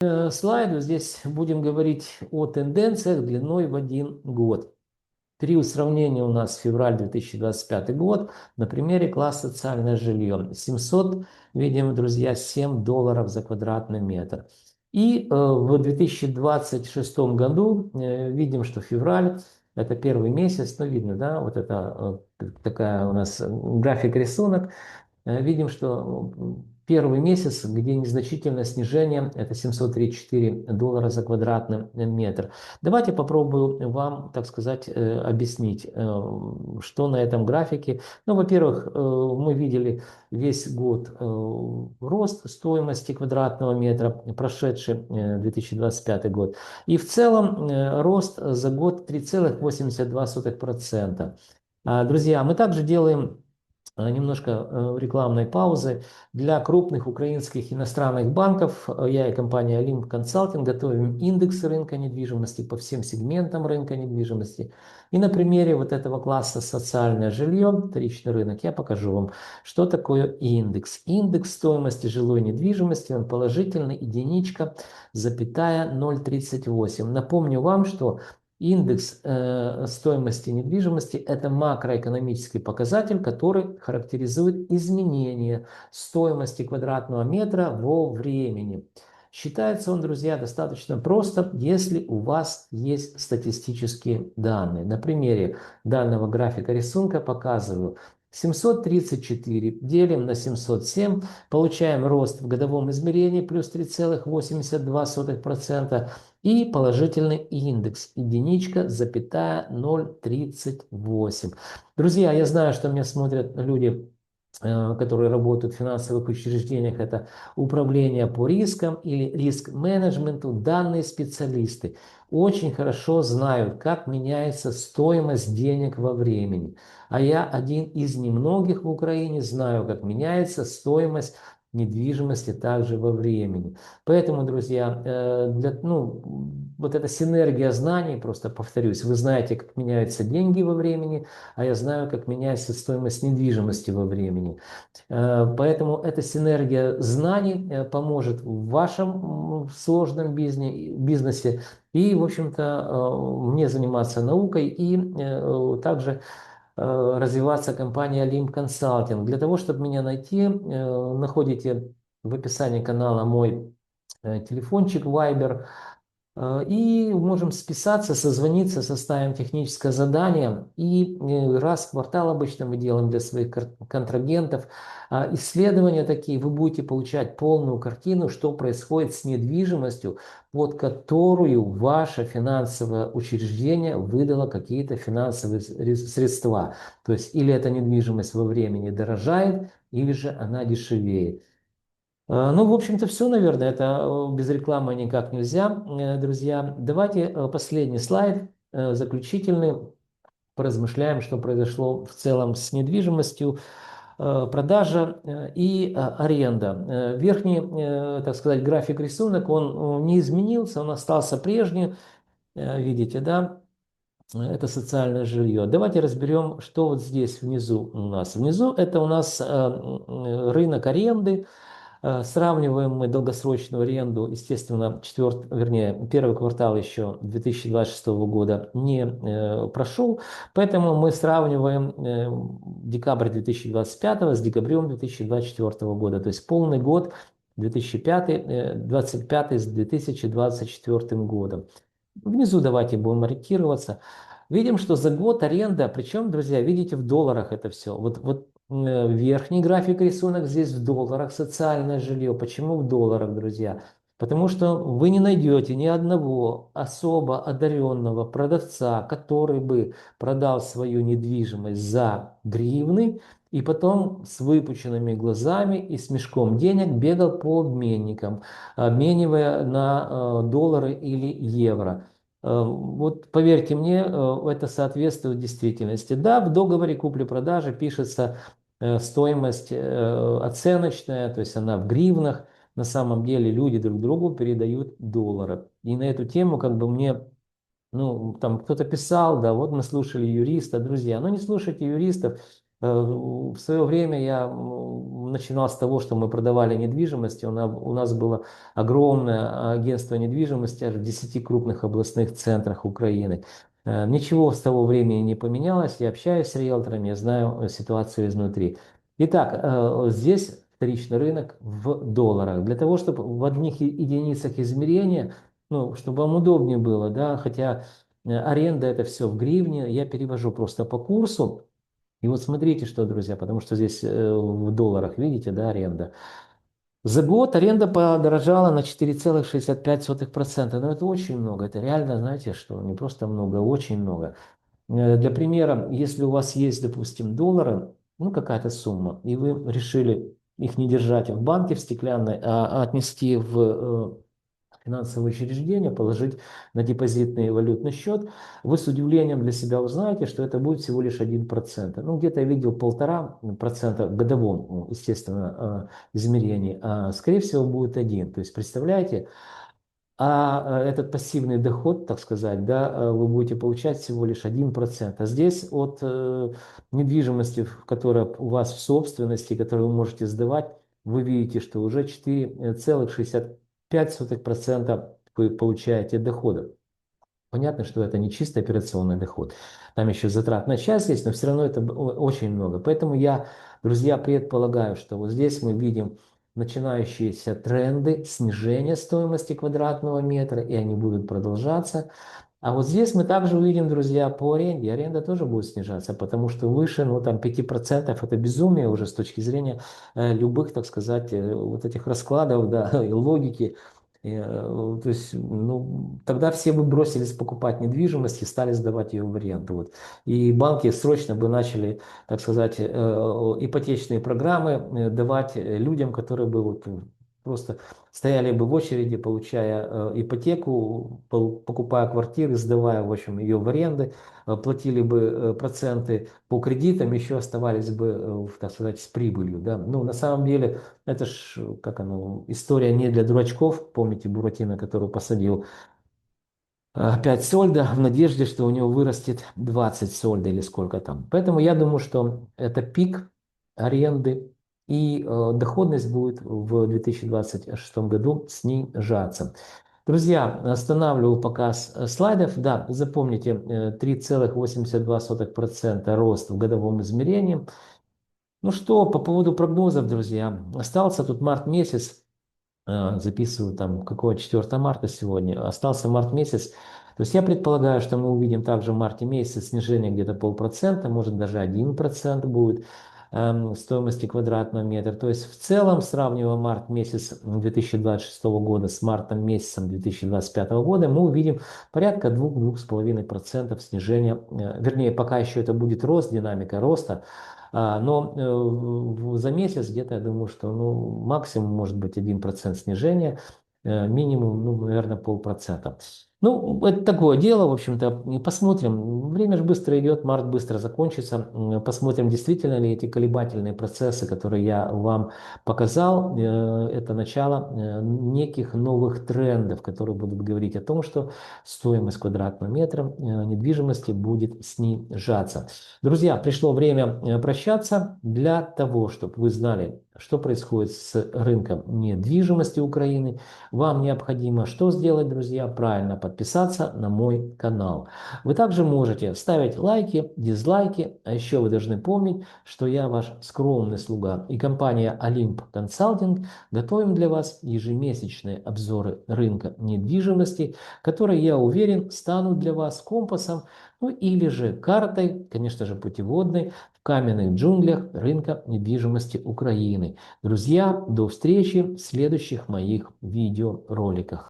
Слайду здесь будем говорить о тенденциях длиной в 1 год. Период сравнения у нас февраль 2025 год на примере класса социальное жилье. 700, видим, друзья, $7 за квадратный метр. И в 2026 году видим, что февраль это первый месяц, ну видно, да, вот это такая у нас график рисунок. Видим, что первый месяц, где незначительное снижение, это $734 за квадратный метр. Давайте попробую вам, так сказать, объяснить, что на этом графике. Ну, во-первых, мы видели весь год рост стоимости квадратного метра, прошедший 2025 год. И в целом рост за год 3,82%. Друзья, мы также делаем немножко рекламной паузы. Для крупных украинских иностранных банков я и компания Олимп Консалтинг готовим индексы рынка недвижимости по всем сегментам рынка недвижимости. И на примере вот этого класса социальное жилье, вторичный рынок, я покажу вам, что такое индекс. Индекс стоимости жилой недвижимости, он положительный, единичка, запятая 0,38. Напомню вам, что индекс стоимости недвижимости – это макроэкономический показатель, который характеризует изменение стоимости квадратного метра во времени. Считается он, друзья, достаточно просто, если у вас есть статистические данные. На примере данного графика рисунка показываю. 734 делим на 707, получаем рост в годовом измерении плюс 3,82%. И положительный индекс единичка, запятая 0,38. Друзья, я знаю, что меня смотрят люди, которые работают в финансовых учреждениях, это управление по рискам или риск-менеджменту. Данные специалисты очень хорошо знают, как меняется стоимость денег во времени. А я один из немногих в Украине знаю, как меняется стоимость недвижимости также во времени. Поэтому, друзья, вот эта синергия знаний, просто повторюсь, вы знаете, как меняются деньги во времени, а я знаю, как меняется стоимость недвижимости во времени. Поэтому эта синергия знаний поможет в вашем сложном бизнесе и, в общем-то, мне заниматься наукой и также развиваться компания Олимп Консалтинг. Для того, чтобы меня найти, находите в описании канала мой телефончик Viber. И можем списаться, созвониться, составим техническое задание. И раз в квартал обычно мы делаем для своих контрагентов исследования такие. Вы будете получать полную картину, что происходит с недвижимостью, под которую ваше финансовое учреждение выдало какие-то финансовые средства. То есть или эта недвижимость во времени дорожает, или же она дешевеет. Ну, в общем-то, все, наверное. Это без рекламы никак нельзя, друзья. Давайте последний слайд, заключительный. Поразмышляем, что произошло в целом с недвижимостью, продажа и аренда. Верхний, так сказать, график рисунок, он не изменился, он остался прежний. Видите, да? Это социальное жилье. Давайте разберем, что вот здесь внизу у нас. Внизу это у нас рынок аренды. Сравниваем мы долгосрочную аренду, естественно, первый квартал еще 2026 года не прошел, поэтому мы сравниваем декабрь 2025 с декабрем 2024 года, то есть полный год 2025 с 2024 годом. Внизу давайте будем ориентироваться. Видим, что за год аренда, причем, друзья, видите, в долларах это все. Вот верхний график рисунок здесь в долларах, социальное жилье. Почему в долларах, друзья? Потому что вы не найдете ни одного особо одаренного продавца, который бы продал свою недвижимость за гривны и потом с выпученными глазами и с мешком денег бегал по обменникам, обменивая на доллары или евро. Вот поверьте мне, это соответствует действительности. Да, в договоре купли-продажи пишется стоимость оценочная, то есть она в гривнах. На самом деле люди друг другу передают доллары. И на эту тему как бы мне, ну, там кто-то писал, да, вот мы слушали юриста, друзья, но не слушайте юристов, В свое время я начинал с того, что мы продавали недвижимость. У нас было огромное агентство недвижимости аж в 10 крупных областных центрах Украины. Ничего с того времени не поменялось. Я общаюсь с риэлторами, я знаю ситуацию изнутри. Итак, здесь вторичный рынок в долларах. Для того, чтобы в одних единицах измерения, ну, чтобы вам удобнее было, да, хотя аренда это все в гривне, я перевожу просто по курсу. И вот смотрите, что, друзья, потому что здесь в долларах, видите, да, аренда. За год аренда подорожала на 4,65%. Но это очень много. Это реально, знаете, что не просто много, а очень много. Для примера, если у вас есть, допустим, доллары, ну какая-то сумма, и вы решили их не держать в банке в стеклянной, а отнести в финансовое учреждение, положить на депозитный валютный счет, вы с удивлением для себя узнаете, что это будет всего лишь 1%. Ну, где-то я видел 1,5% в годовом, ну, естественно, измерении, а скорее всего будет 1. То есть, представляете, этот пассивный доход, так сказать, да, вы будете получать всего лишь 1%. А здесь от недвижимости, которая у вас в собственности, которую вы можете сдавать, вы видите, что уже 4,65% вы получаете дохода. Понятно, что это не чисто операционный доход. Там еще затратная часть есть, но все равно это очень много. Поэтому я, друзья, предполагаю, что вот здесь мы видим начинающиеся тренды снижения стоимости квадратного метра, и они будут продолжаться. А вот здесь мы также увидим, друзья, по аренде. Аренда тоже будет снижаться, потому что выше, ну, там, 5% это безумие уже с точки зрения любых, так сказать, вот этих раскладов, да, и логики. То есть, ну, тогда все бы бросились покупать недвижимость и стали сдавать ее в аренду. Вот. И банки срочно бы начали, так сказать, ипотечные программы давать людям, которые бы вот просто стояли бы в очереди, получая ипотеку, покупая квартиры, сдавая, в общем, ее в аренды, платили бы проценты по кредитам, еще оставались бы, так сказать, с прибылью. Да? Ну, на самом деле, это ж, как оно, история не для дурачков. Помните Буратино, который посадил 5 сольда в надежде, что у него вырастет 20 сольда или сколько там. Поэтому я думаю, что это пик аренды, и доходность будет в 2026 году снижаться. Друзья, останавливаю показ слайдов. Да, запомните, 3,82% рост в годовом измерении. Ну что, по поводу прогнозов, друзья, остался тут март месяц. Записываю там, какого 4 марта сегодня, остался март месяц. То есть я предполагаю, что мы увидим также в марте месяце снижение где-то 0,5%, может даже 1% будет стоимости квадратного метра. То есть в целом, сравнивая март месяц 2026 года с мартом месяцем 2025 года, мы увидим порядка 2-2,5% снижения. Вернее, пока еще это будет рост, динамика роста. Но за месяц где-то, я думаю, что ну, максимум может быть 1% снижения, минимум, ну, наверное, 0,5%. Ну, это такое дело, в общем-то, и посмотрим. Время же быстро идет, март быстро закончится. Посмотрим, действительно ли эти колебательные процессы, которые я вам показал, это начало неких новых трендов, которые будут говорить о том, что стоимость квадратного метра недвижимости будет снижаться. Друзья, пришло время прощаться. Для того, чтобы вы знали, что происходит с рынком недвижимости Украины, вам необходимо что сделать, друзья? Правильно подписаться на мой канал. Вы также можете ставить лайки, дизлайки, а еще вы должны помнить, что я ваш скромный слуга и компания Olymp Consulting готовим для вас ежемесячные обзоры рынка недвижимости, которые, я уверен, станут для вас компасом, ну или же картой, конечно же, путеводной в каменных джунглях рынка недвижимости Украины. Друзья, до встречи в следующих моих видеороликах.